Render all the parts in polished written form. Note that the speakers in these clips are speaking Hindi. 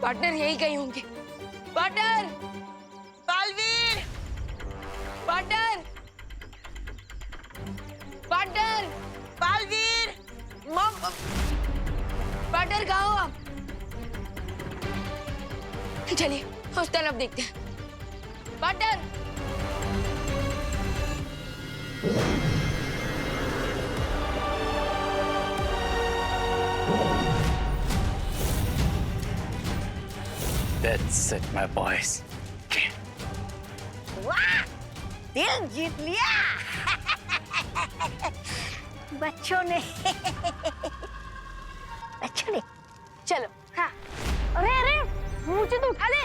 पार्टनर यही कहीं होंगे। Partner, Baalveer, partner, partner, Baalveer, मम, पार्टनर कहाँ हो आप? चलिए उस तरफ देखते हैं। Partner, That's it, my boys. वाह, दिल जीत लिया बच्चों ने बच्चों ने। चलो। हाँ। अरे अरे मुझे तो उठा ले।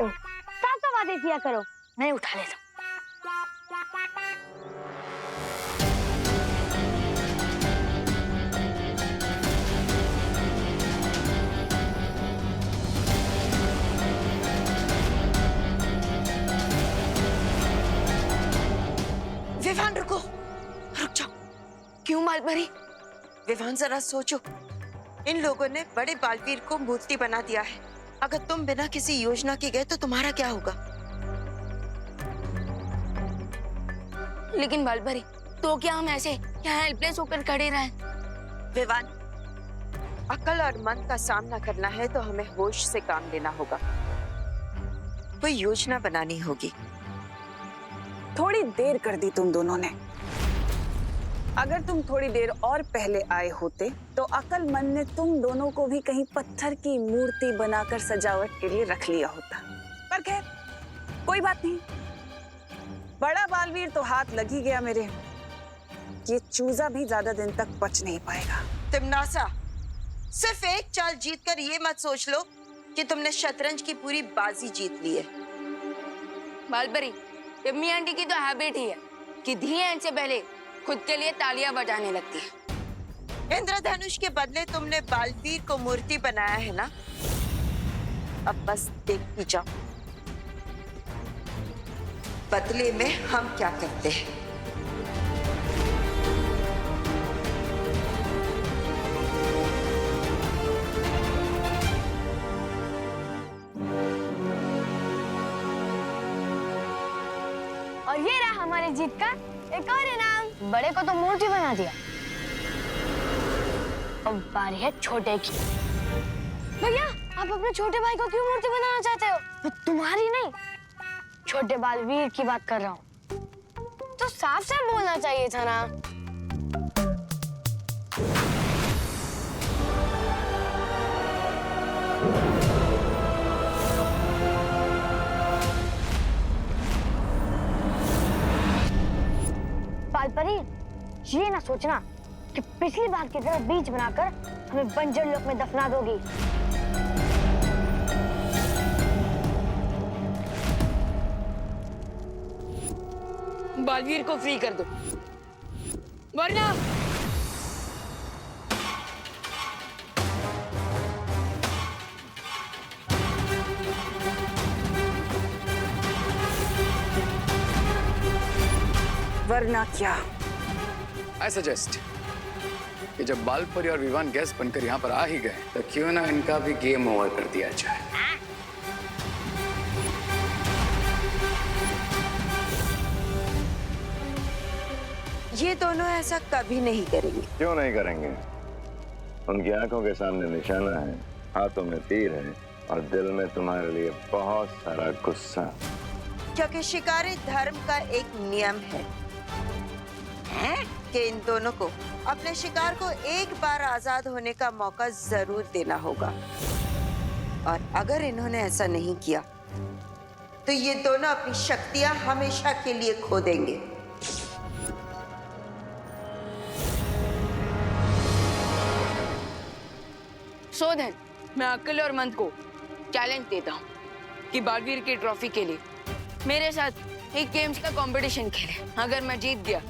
साफ साफ आदेश दिया करो। मैं उठा लेता हूँ। विवान रुको, रुक जाओ। क्यों मालपरी? विवान जरा सोचो, इन लोगों ने बड़े बालवीर को मूर्ति बना दिया है। अगर तुम बिना किसी योजना के गए तो तुम्हारा क्या होगा? लेकिन मालपरी, तो क्या हम ऐसे यहाँ हेल्पलेस होकर खड़े रहें? विवान, अकल और मन का सामना करना है तो हमें होश से काम लेना होगा। कोई योजना बनानी होगी। थोड़ी देर कर दी तुम दोनों ने। अगर तुम थोड़ी देर और पहले आए होते तो अक्लमंद ने तुम दोनों को भी कहीं पत्थर की मूर्ति बनाकर सजावट के लिए रख लिया होता। पर खैर कोई बात नहीं, बड़ा बालवीर तो हाथ लग ही गया मेरे। ये चूजा भी ज्यादा दिन तक बच नहीं पाएगा। तिमनासा, सिर्फ एक चाल जीतकर ये मत सोच लो कि तुमने शतरंज की पूरी बाजी जीत ली है। मालपरी, यम्मी आंटी की तो हैबिट ही है कि धी एंड से पहले खुद के लिए तालियां बजाने लगती है। इंद्रधनुष के बदले तुमने बालवीर को मूर्ति बनाया है ना? अब बस देखती जाओ बदले में हम क्या करते हैं। और ये रहा हमारी जीत का एक और इनाम। बड़े को तो मूर्ति बना दिया, अब बारी है छोटे की। भैया, आप अपने छोटे भाई को क्यों मूर्ति बनाना चाहते हो? मैं तुम्हारी नहीं, छोटे बालवीर की बात कर रहा हूँ। तो साफ साफ बोलना चाहिए था ना। बालपरी, ये ना सोचना कि पिछली बार की तरह बीज बनाकर हमें बंजर लोक में दफना दोगी। बालवीर को फ्री कर दो, वरना वरना क्या? I suggest कि जब बालपरी और विवान गेस्ट बनकर यहाँ पर आ ही गए तो क्यों ना इनका भी गेम ओवर कर दिया जाए। ये दोनों ऐसा कभी नहीं करेंगे। क्यों नहीं करेंगे? उनकी आंखों के सामने निशाना है, हाथों में तीर है और दिल में तुम्हारे लिए बहुत सारा गुस्सा। क्योंकि शिकारी धर्म का एक नियम है कि इन दोनों को अपने शिकार को एक बार आजाद होने का मौका जरूर देना होगा। और अगर इन्होंने ऐसा नहीं किया तो ये दोनों अपनी शक्तियां हमेशा के लिए खो देंगे। सो देन मैं अक्ल और मंद को चैलेंज देता हूँ कि बालवीर की ट्रॉफी के लिए मेरे साथ एक गेम्स का कंपटीशन खेले। अगर मैं जीत गया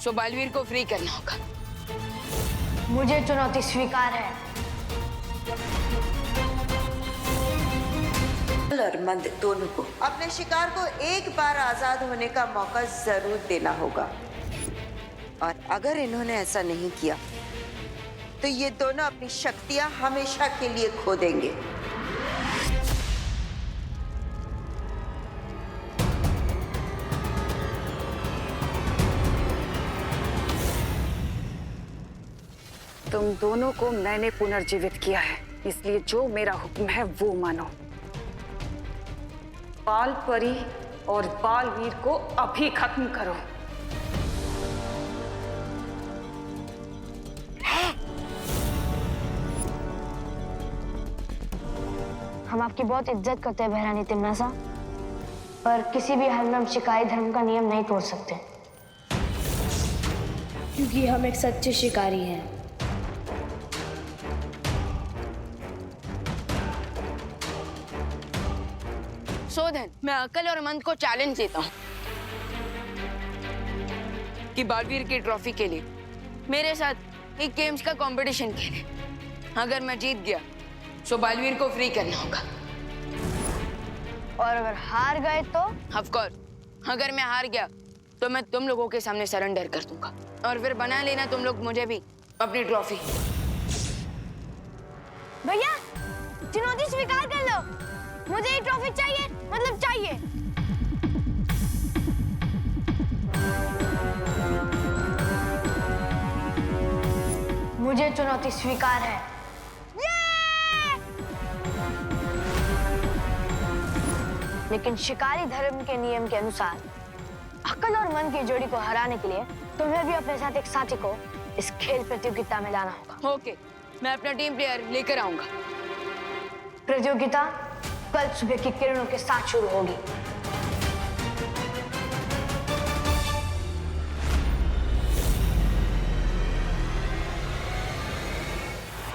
तो बालवीर को फ्री करना होगा। मुझे चुनौती स्वीकार है। और मंद दोनों को अपने शिकार को एक बार आजाद होने का मौका जरूर देना होगा। और अगर इन्होंने ऐसा नहीं किया तो ये दोनों अपनी शक्तियां हमेशा के लिए खो देंगे। तुम दोनों को मैंने पुनर्जीवित किया है, इसलिए जो मेरा हुक्म है वो मानो। बाल परी और बालवीर को अभी खत्म करो। हम आपकी बहुत इज्जत करते हैं बहरानी तिम्नासा, पर किसी भी हाल में हम शिकारी धर्म का नियम नहीं तोड़ सकते, क्योंकि हम एक सच्चे शिकारी हैं। शोधन, मैं अकल और मन को चैलेंज देता हूँ कि बालवीर की ट्रॉफी के लिए मेरे साथ एक गेम्स का कंपटीशन खेले। अगर मैं जीत गया तो बालवीर को फ्री करना होगा। और अगर हार गए तो? ऑफ कोर्स, अगर मैं हार गया तो मैं तुम लोगों के सामने सरेंडर कर दूंगा और फिर बना लेना तुम लोग मुझे भी अपनी ट्रॉफी। भैया, चुनौती स्वीकार कर लो। मुझे ये ट्रॉफी चाहिए, मतलब चाहिए। मुझे चुनौती स्वीकार है। लेकिन शिकारी धर्म के नियम के अनुसार अकल और मन की जोड़ी को हराने के लिए तुम्हें भी अपने साथ एक साथी को इस खेल प्रतियोगिता में लाना होगा। ओके, मैं अपना टीम प्लेयर लेकर आऊंगा। प्रतियोगिता कल सुबह की किरणों के साथ शुरू होगी।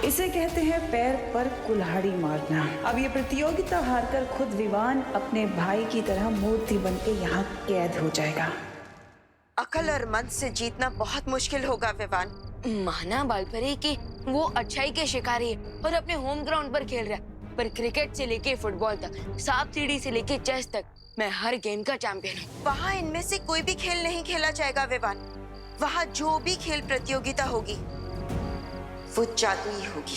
इसे कहते हैं पैर पर कुल्हाड़ी मारना। अब ये प्रतियोगिता हारकर खुद विवान अपने भाई की तरह मूर्ति बनके यहाँ कैद हो जाएगा। अकल और मन से जीतना बहुत मुश्किल होगा विवान। माना बालपरी कि वो अच्छाई के शिकारी है और अपने होम ग्राउंड पर खेल रहा है, पर क्रिकेट से लेके फुटबॉल तक, सांप सीढ़ी से लेके चेस तक मैं हर गेम का चैंपियन हूँ। वहाँ इनमें से कोई भी खेल नहीं खेला जाएगा विवान। वहाँ जो भी खेल प्रतियोगिता होगी वो जादुई होगी।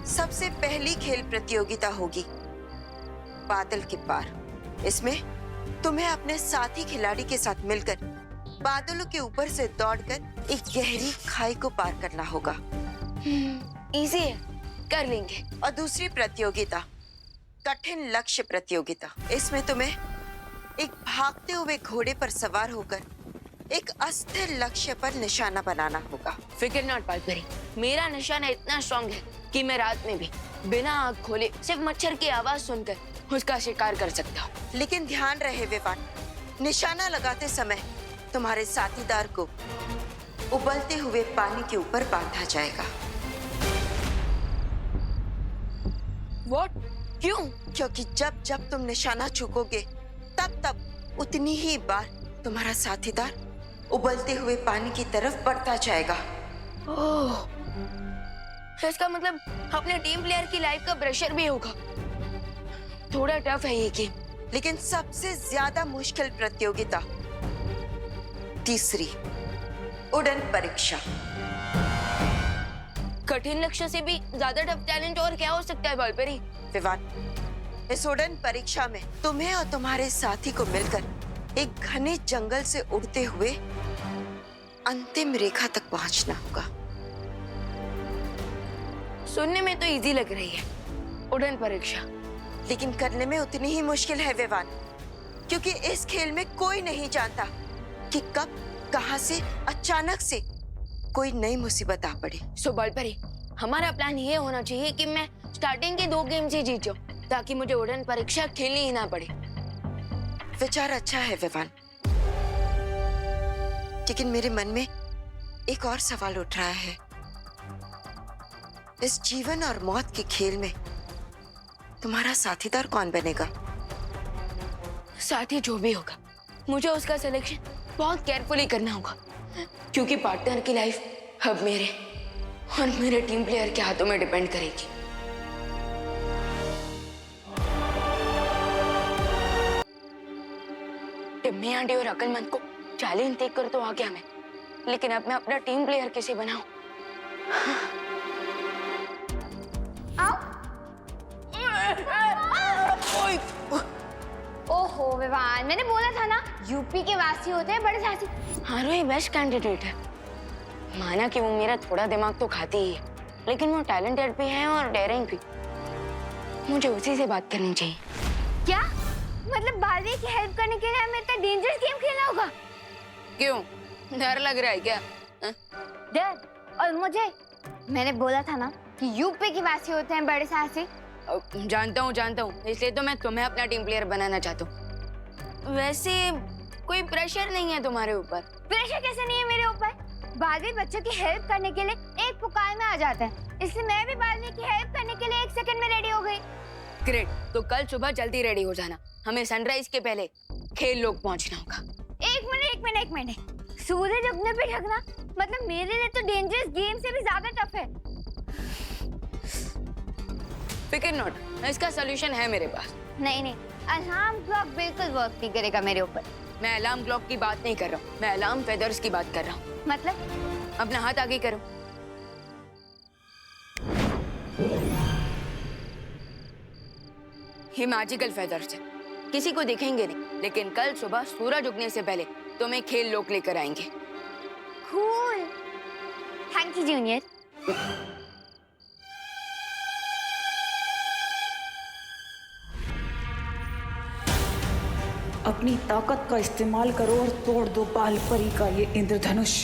सबसे पहली खेल प्रतियोगिता होगी बादल के पार। इसमें तुम्हें अपने साथी खिलाड़ी के साथ मिलकर बादलों के ऊपर से दौड़कर एक गहरी खाई को पार करना होगा। इजी है, कर लेंगे। और दूसरी प्रतियोगिता कठिन लक्ष्य प्रतियोगिता। इसमें तुम्हें एक भागते हुए घोड़े पर सवार होकर एक अस्थिर लक्ष्य पर निशाना बनाना होगा। फिक्र नॉट बालपरी, मेरा निशाना इतना स्ट्रॉन्ग है कि मैं रात में भी बिना आँख खोले सिर्फ मच्छर की आवाज सुनकर उसका शिकार कर सकता हूँ। लेकिन ध्यान रहे विवान, निशाना लगाते समय तुम्हारे साथीदार को उबलते हुए पानी के ऊपर बांधा जाएगा। What? क्यों? क्योंकि जब जब तुम निशाना चूकोगे तब तब उतनी ही बार तुम्हारा साथीदार उबलते हुए पानी की तरफ बढ़ता जाएगा। ओह, इसका मतलब अपने टीम प्लेयर की लाइफ का प्रेशर भी होगा। थोड़ा टफ है ये गेम। लेकिन सबसे ज्यादा मुश्किल प्रतियोगिता तीसरी, उड़न परीक्षा। कठिन लक्ष्य से भी ज्यादा टफ चैलेंज और क्या हो सकता है बालपरी? विवान, इस उड़न परीक्षा में तुम्हें और तुम्हारे साथी को मिलकर एक घने जंगल से उड़ते हुए अंतिम रेखा तक पहुंचना होगा। सुनने में तो इजी लग रही है उड़न परीक्षा, लेकिन करने में उतनी ही मुश्किल है विवान, क्योंकि इस खेल में कोई नहीं जानता कि कब कहां से अचानक से कोई नई मुसीबत आ पड़े। सो बालपरी, हमारा प्लान ये होना चाहिए कि मैं स्टार्टिंग के 2 गेम से जीत जाऊं, ताकि मुझे उड़न परीक्षा खेलनी ही ना पड़े। विचार अच्छा है विवान, लेकिन मेरे मन में एक और सवाल उठ रहा है। इस जीवन और मौत के खेल में तुम्हारा साथीदार कौन बनेगा? साथी जो भी होगा, मुझे उसका सिलेक्शन बहुत केयरफुली करना होगा, क्योंकि पार्टनर की लाइफ अब मेरे और मेरे टीम प्लेयर के हाथों में डिपेंड करेगी। टिम्मी आंटी और अकलमंद को चैलेंज देकर तो आ गया मैं, लेकिन अब मैं अपना टीम प्लेयर कैसे बनाऊं? ओहो विवान, मैंने बोला था ना, यूपी के वासी होते हैं बड़े साहसी। हारो ही बेस्ट कैंडिडेट है। माना कि वो मेरा थोड़ा दिमाग तो खाती ही है, लेकिन वो टैलेंटेड भी है और डेयरिंग भी। मुझे उसी से बात करनी चाहिए। क्या मतलब बालवीर की हेल्प करने के लिए हमें इतना डेंजरस गेम खेलना होगा? क्यों, डर लग रहा है क्या? हाँ? डर? और मुझे, मैंने बोला था ना कि यूपी की वासी होते हैं बड़े साहसी। जानता हूँ, इसलिए तो मैं तुम्हें अपना टीम प्लेयर बनाना चाहता हूँ। वैसे कोई प्रेशर नहीं है तुम्हारे ऊपर। प्रेशर कैसे नहीं है मेरे ऊपर? बालवीर बच्चों की हेल्प करने के लिए एक पुकार में आ जाते हैं, इसलिए मैं भी बालवीर की हेल्प करने के लिए 1 सेकंड में रेडी हो गई। ग्रेट, तो कल सुबह जल्दी रेडी हो जाना। हमें सनराइज के पहले खेल लोग पहुंचना होगा। एक मिनट, सूरज उगने पे ढकना मतलब मेरे लिए तो डेंजरस गेम से भी ज्यादा टफ है। फिकर नॉट, इसका सॉल्यूशन है मेरे पास। नहीं, अलार्म क्लॉक बिल्कुल वर्क नहीं करेगा मेरे ऊपर। मैं अलार्म क्लॉक की बात नहीं कर रहा हूँ, मैं अलार्म फेदर्स की बात कर रहा हूँ। मतलब? अपना हाथ आगे करो। ये मैजिकल फेदर्स है, किसी को दिखेंगे नहीं, लेकिन कल सुबह सूरज उगने से पहले तुम्हें खेल लोग लेकर आएंगे। Cool, thank you junior. अपनी ताकत का इस्तेमाल करो और तोड़ दो बाल परी का ये इंद्रधनुष।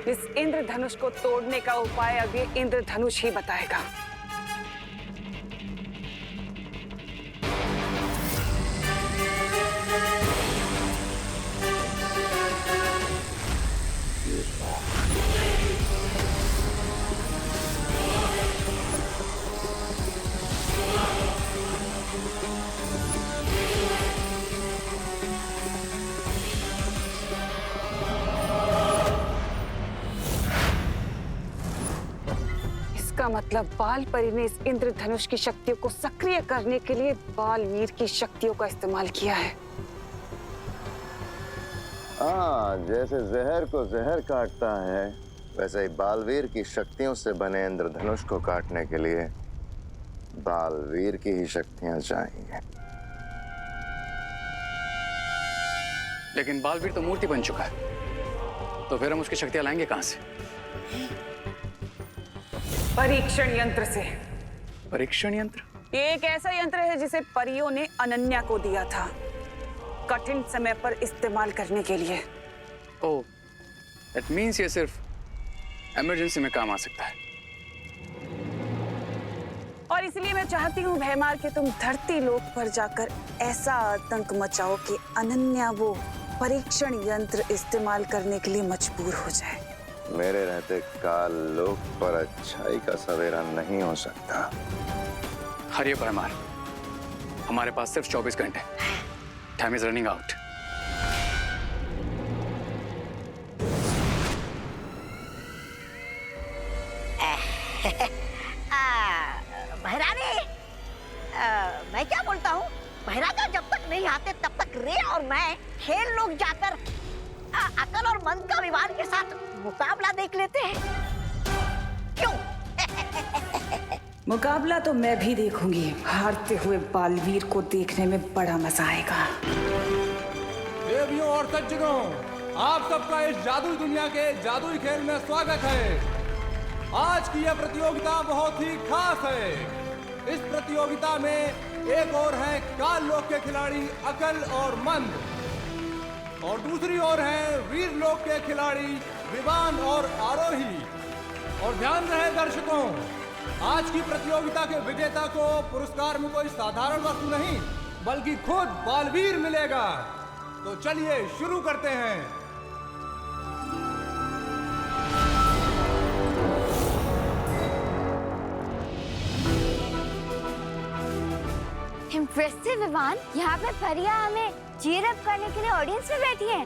इस इंद्रधनुष को तोड़ने का उपाय अब ये इंद्रधनुष ही बताएगा। इसका मतलब बाल परी ने इस इंद्रधनुष की शक्तियों को सक्रिय करने के लिए बालवीर की शक्तियों का इस्तेमाल किया है। हाँ, जैसे जहर को जहर काटता है, वैसे ही बालवीर की शक्तियों से बने इंद्रधनुष को काटने के लिए बालवीर की ही शक्तियां चाहिए। लेकिन बालवीर तो मूर्ति बन चुका है, तो फिर हम उसकी शक्तियां लाएंगे कहां से? परीक्षण यंत्र से। परीक्षण यंत्र? ये एक ऐसा यंत्र है जिसे परियों ने अनन्या को दिया था, कठिन समय पर इस्तेमाल करने के लिए। ओह, दैट मींस ये सिर्फ इमरजेंसी में काम आ सकता है। और इसलिए मैं चाहती हूँ भैमार कि तुम धरती लोक पर जाकर ऐसा आतंक मचाओ कि अनन्या वो परीक्षण यंत्र इस्तेमाल करने के लिए मजबूर हो जाए। मेरे रहते काल लोक पर अच्छाई का सवेरा नहीं हो सकता। हरिये भैमार, हमारे पास सिर्फ 24 घंटे। Time is running out. भैरानी, मैं क्या बोलता हूँ, भैराजा जब तक नहीं आते तब तक रे और मैं खेल लोग जाकर अकल और मन का विवाद के साथ मुकाबला देख लेते हैं। क्यों? मुकाबला तो मैं भी देखूंगी। हारते हुए बालवीर को देखने में बड़ा मजा आएगा। देवियों और सज्जनों, आप सबका इस जादुई दुनिया के जादुई खेल में स्वागत है। आज की यह प्रतियोगिता बहुत ही खास है। इस प्रतियोगिता में एक ओर है काल लोक के खिलाड़ी अकल और मंद, और दूसरी ओर है वीर लोक के खिलाड़ी विवान और आरोही। और ध्यान रहे दर्शकों, आज की प्रतियोगिता के विजेता को पुरस्कार में कोई साधारण वस्तु नहीं बल्कि खुद बालवीर मिलेगा। तो चलिए शुरू करते हैं। इम्प्रेसिव विवान, यहाँ पे परिया हमें चीयर अप करने के लिए ऑडियंस में बैठी है।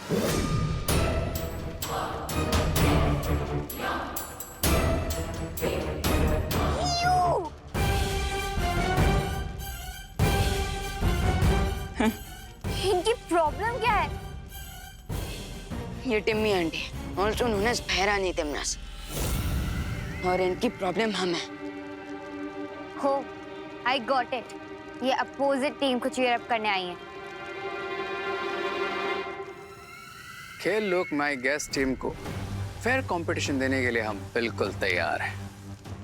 इनकी प्रॉब्लम क्या है? ये टिम्मी आंटी और जो उन्होंने बहरा नहीं तिमनास और इनकी प्रॉब्लम हम है। हो, आई गॉट इट। ये अपोजिट टीम को चीयर अप करने आई है। खेल लोक माई गैस टीम को फेयर कंपटीशन देने के लिए हम बिल्कुल तैयार हैं,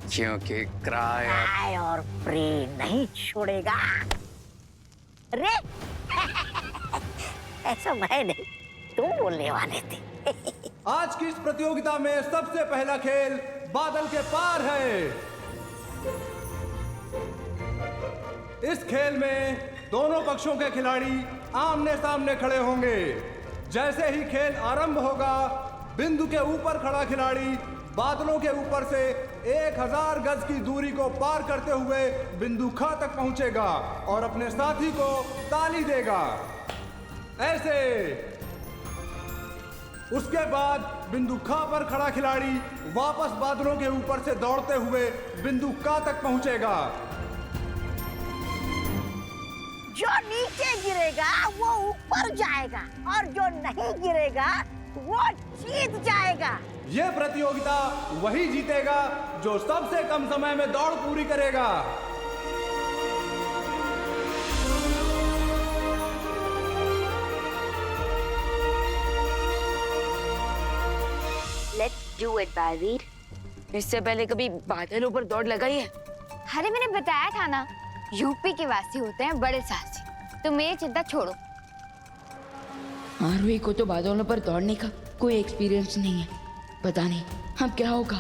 क्योंकि क्राई और प्रे नहीं छोड़ेगा। रे ऐसा मैं नहीं, तुम बोलने वाले थे। आज की इस प्रतियोगिता में सबसे पहला खेल बादल के पार है। इस खेल में दोनों पक्षों के खिलाड़ी आमने सामने खड़े होंगे। जैसे ही खेल आरंभ होगा, बिंदु के ऊपर खड़ा खिलाड़ी बादलों के ऊपर से 1000 गज की दूरी को पार करते हुए बिंदु ख तक पहुंचेगा और अपने साथी को ताली देगा, ऐसे। उसके बाद बिंदु ख पर खड़ा खिलाड़ी वापस बादलों के ऊपर से दौड़ते हुए बिंदु क तक पहुंचेगा। जो नीचे गिरेगा वो ऊपर जाएगा और जो नहीं गिरेगा वो जीत जाएगा। ये प्रतियोगिता वही जीतेगा जो सबसे कम समय में दौड़ पूरी करेगा। Let's do it Baalveer. इससे पहले कभी बादलों पर दौड़ लगाई है? अरे मैंने बताया था ना, यूपी के वासी होते हैं बड़े साहसी। तो मेरी चिंता छोड़ो। आरोही को तो बादलों पर दौड़ने का कोई एक्सपीरियंस नहीं है, पता नहीं अब क्या होगा।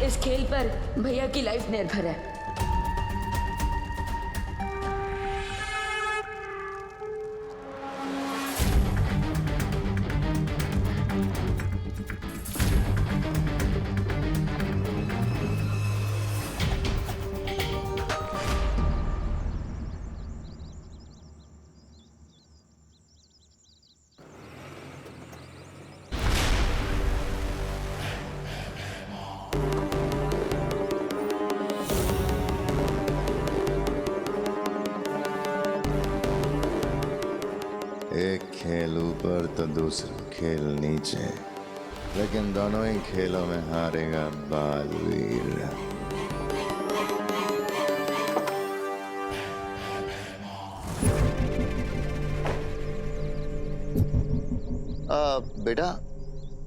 इस खेल पर भैया की लाइफ निर्भर है। एक खेल ऊपर तो दूसरा खेल नीचे, लेकिन दोनों ही खेलों में हारेगा बालवीर। बेटा,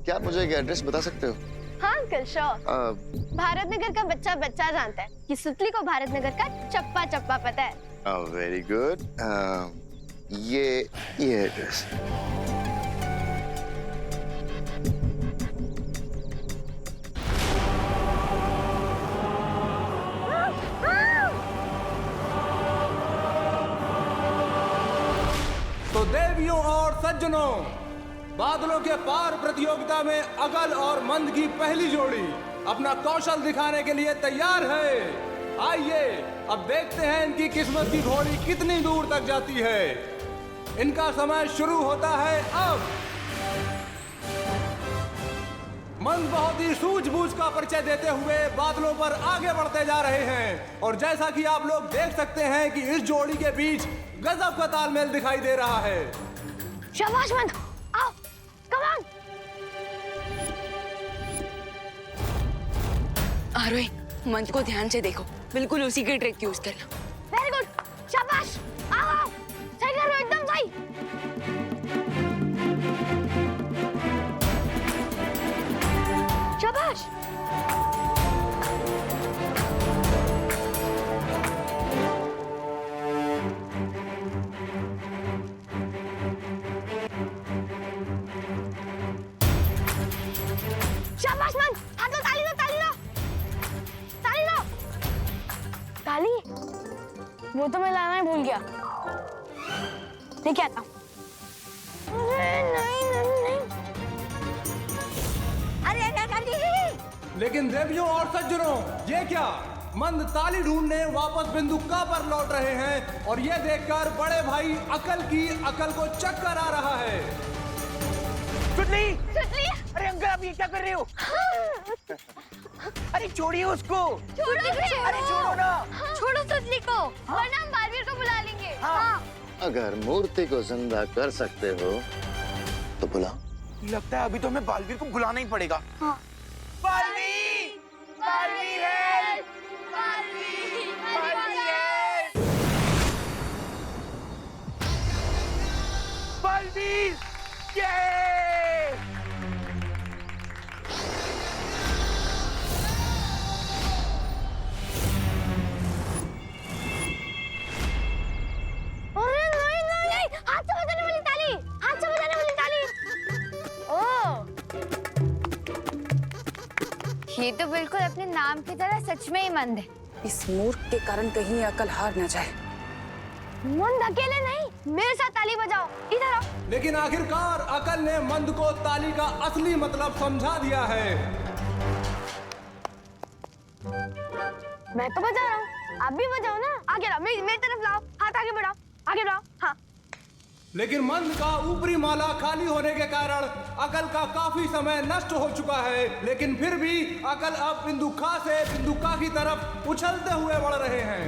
क्या आप मुझे एक एड्रेस बता सकते हो? हाँ अंकल, श्योर। भारत नगर का बच्चा बच्चा जानता है कि सुतली को भारत नगर का चप्पा चप्पा पता है। Very good. ये एड्रेस। तो देवियों और सज्जनों, बादलों के पार प्रतियोगिता में अकल और मंद की पहली जोड़ी अपना कौशल दिखाने के लिए तैयार है। आइए अब देखते हैं इनकी किस्मत की घोड़ी कितनी दूर तक जाती है। इनका समय शुरू होता है अब। मंद बहुत ही सूझबूझ का परिचय देते हुए बादलों पर आगे बढ़ते जा रहे हैं और जैसा कि आप लोग देख सकते हैं कि इस जोड़ी के बीच गजब का तालमेल दिखाई दे रहा है। शाबाश मंद, आओ, कम ऑन। आरोही, मंद को ध्यान से देखो, बिल्कुल उसी की ट्रिक यूज करना। वेरी गुड, शाबाश, आओ आओ, सही कर रहे हो, एकदम सही। शाबाश। शाबाश मंद, हाथ दो, ताली दो, ताली दो, ताली दो। ताली? वो तो मैं लाना ही भूल गया। लेके आता हूँ। नहीं। अरे लेकिन देवियों और सज्जनों, ये क्या? मंद ताली ढूंढने वापस बिंदुका पर लौट रहे हैं और ये देखकर बड़े भाई अकल को चक्कर आ रहा है। सुतली! अरे अंकल आप ये क्या कर रहे हो? अरे छोड़िए उसको! अरे छोड़ो ना! छोड़ो सुतली को, वरना हम बालवीर को बुला लेंगे। हाँ। अगर मूर्ति को जिंदा कर सकते हो तो बुलाओ। लगता है अभी तो हमें बालवीर को बुलाना ही पड़ेगा। हाँ। बालवीर! बालवीर है! बालवीर है! बालवीर! ये! अरे नहीं, हाथ से बजाने वाली ताली, हाथ से बजाने वाली ताली। ओह, ये तो बिल्कुल अपने नाम की तरह सच में ही मंद है। इस मूर्ख के कारण कहीं अकल हार न जाए। मंद अकेले नहीं, मेरे साथ ताली बजाओ, इधर आओ। लेकिन आखिरकार अकल ने मंद को ताली का असली मतलब समझा दिया है। मैं तो बजा रहा हूँ, आप भी बजाओ ना। आगे लाओ, मेरी तरफ लाओ, हाथ आगे बढ़ाओ, आगे बढ़ाओ। हाँ। लेकिन मंद का ऊपरी माला खाली होने के कारण अकल का काफी समय नष्ट हो चुका है। लेकिन फिर भी अकल अब बिंदुका से बिंदुका की तरफ उछलते हुए बढ़ रहे हैं।